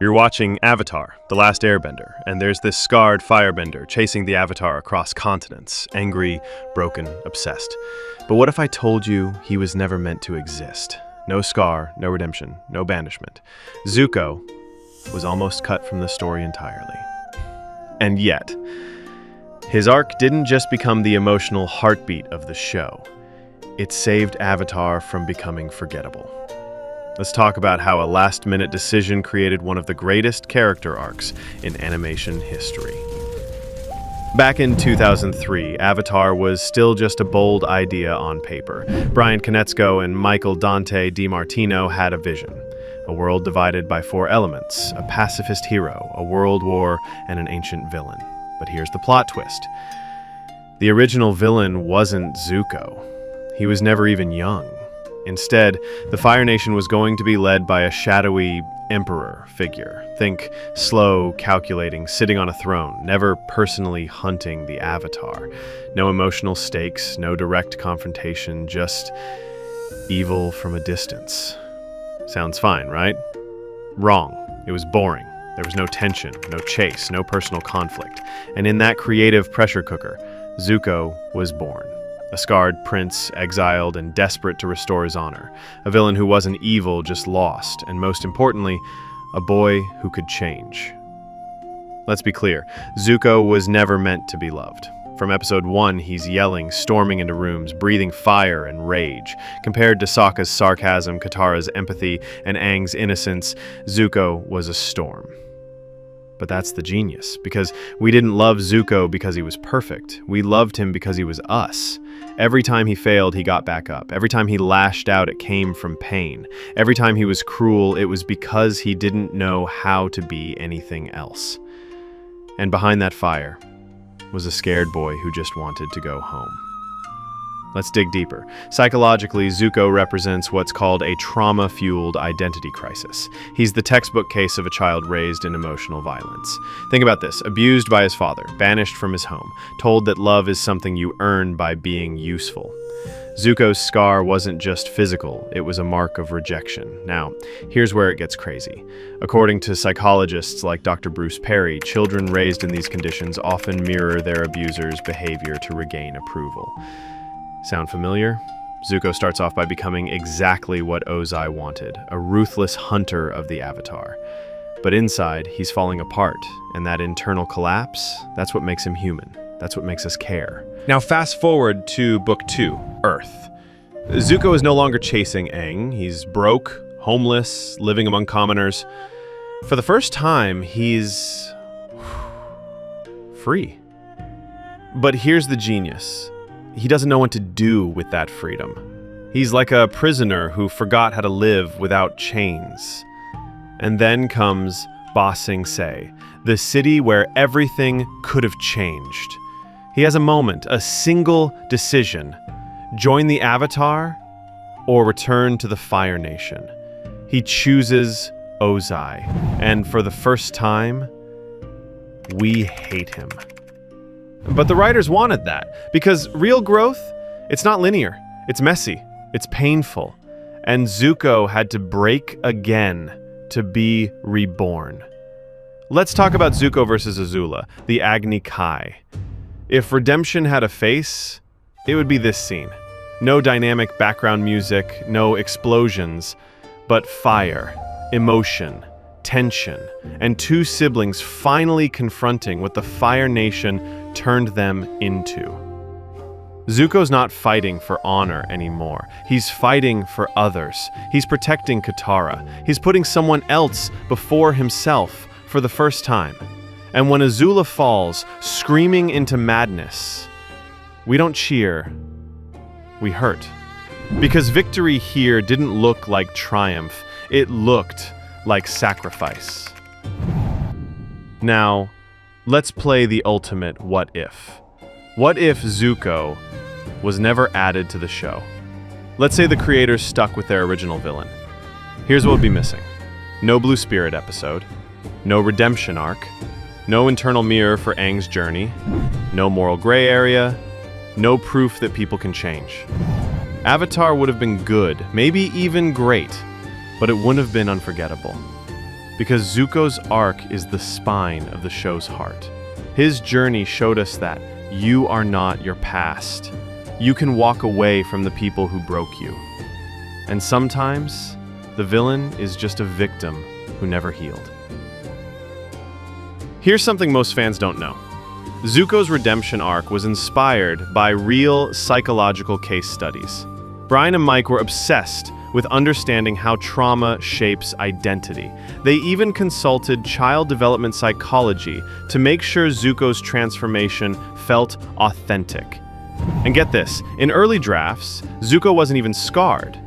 You're watching Avatar, The Last Airbender, and there's this scarred firebender chasing the Avatar across continents, angry, broken, obsessed. But what if I told you he was never meant to exist? No scar, no redemption, no banishment. Zuko was almost cut from the story entirely. And yet, his arc didn't just become the emotional heartbeat of the show. It saved Avatar from becoming forgettable. Let's talk about how a last-minute decision created one of the greatest character arcs in animation history. Back in 2003, Avatar was still just a bold idea on paper. Brian Konietzko and Michael Dante DiMartino had a vision. A world divided by four elements, a pacifist hero, a world war, and an ancient villain. But here's the plot twist. The original villain wasn't Zuko. He was never even young. Instead, the Fire Nation was going to be led by a shadowy emperor figure. Think slow, calculating, sitting on a throne, never personally hunting the Avatar. No emotional stakes, no direct confrontation, just evil from a distance. Sounds fine, right? Wrong. It was boring. There was no tension, no chase, no personal conflict. And in that creative pressure cooker, Zuko was born. A scarred prince, exiled and desperate to restore his honor. A villain who wasn't evil, just lost. And most importantly, a boy who could change. Let's be clear, Zuko was never meant to be loved. From episode 1, he's yelling, storming into rooms, breathing fire and rage. Compared to Sokka's sarcasm, Katara's empathy, and Aang's innocence, Zuko was a storm. But that's the genius, because we didn't love Zuko because he was perfect. We loved him because he was us. Every time he failed, he got back up. Every time he lashed out, it came from pain. Every time he was cruel, it was because he didn't know how to be anything else. And behind that fire was a scared boy who just wanted to go home. Let's dig deeper. Psychologically, Zuko represents what's called a trauma-fueled identity crisis. He's the textbook case of a child raised in emotional violence. Think about this. Abused by his father, banished from his home, told that love is something you earn by being useful. Zuko's scar wasn't just physical, it was a mark of rejection. Now, here's where it gets crazy. According to psychologists like Dr. Bruce Perry, children raised in these conditions often mirror their abuser's behavior to regain approval. Sound familiar? Zuko starts off by becoming exactly what Ozai wanted, a ruthless hunter of the Avatar. But inside, he's falling apart, and that internal collapse, that's what makes him human. That's what makes us care. Now fast forward to Book 2, Earth. Zuko is no longer chasing Aang. He's broke, homeless, living among commoners. For the first time, he's free. But here's the genius. He doesn't know what to do with that freedom. He's like a prisoner who forgot how to live without chains. And then comes Ba Sing Se, the city where everything could have changed. He has a moment, a single decision. Join the Avatar or return to the Fire Nation. He chooses Ozai. And for the first time, we hate him. But the writers wanted that, because real growth, it's not linear, it's messy, it's painful, and Zuko had to break again to be reborn. Let's talk about Zuko versus Azula, the Agni Kai. If redemption had a face, it would be this scene. No dynamic background music, no explosions, but fire, emotion, tension, and two siblings finally confronting what the Fire Nation turned them into. Zuko's not fighting for honor anymore. He's fighting for others. He's protecting Katara. He's putting someone else before himself for the first time. And when Azula falls, screaming into madness, we don't cheer, we hurt. Because victory here didn't look like triumph, it looked like sacrifice. Now, let's play the ultimate what if. What if Zuko was never added to the show? Let's say the creators stuck with their original villain. Here's what would be missing. No Blue Spirit episode, no redemption arc, no internal mirror for Aang's journey, no moral gray area, no proof that people can change. Avatar would have been good, maybe even great, but it wouldn't have been unforgettable. Because Zuko's arc is the spine of the show's heart. His journey showed us that you are not your past. You can walk away from the people who broke you. And sometimes, the villain is just a victim who never healed. Here's something most fans don't know. Zuko's redemption arc was inspired by real psychological case studies. Brian and Mike were obsessed with understanding how trauma shapes identity. They even consulted child development psychology to make sure Zuko's transformation felt authentic. And get this, in early drafts, Zuko wasn't even scarred.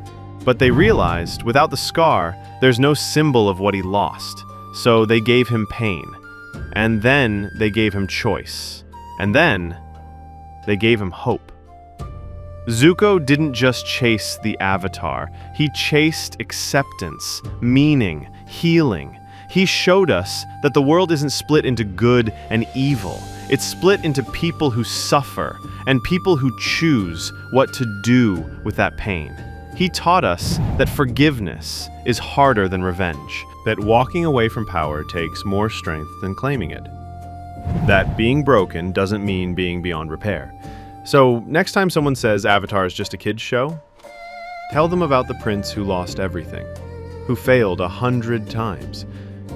But they realized, without the scar, there's no symbol of what he lost. So they gave him pain. And then they gave him choice. And then they gave him hope. Zuko didn't just chase the Avatar. He chased acceptance, meaning, healing. He showed us that the world isn't split into good and evil. It's split into people who suffer and people who choose what to do with that pain. He taught us that forgiveness is harder than revenge, that walking away from power takes more strength than claiming it, that being broken doesn't mean being beyond repair. So next time someone says Avatar is just a kid's show, tell them about the prince who lost everything, who failed 100 times,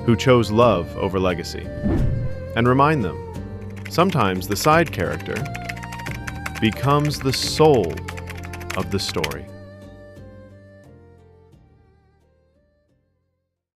who chose love over legacy. And remind them, sometimes the side character becomes the soul of the story.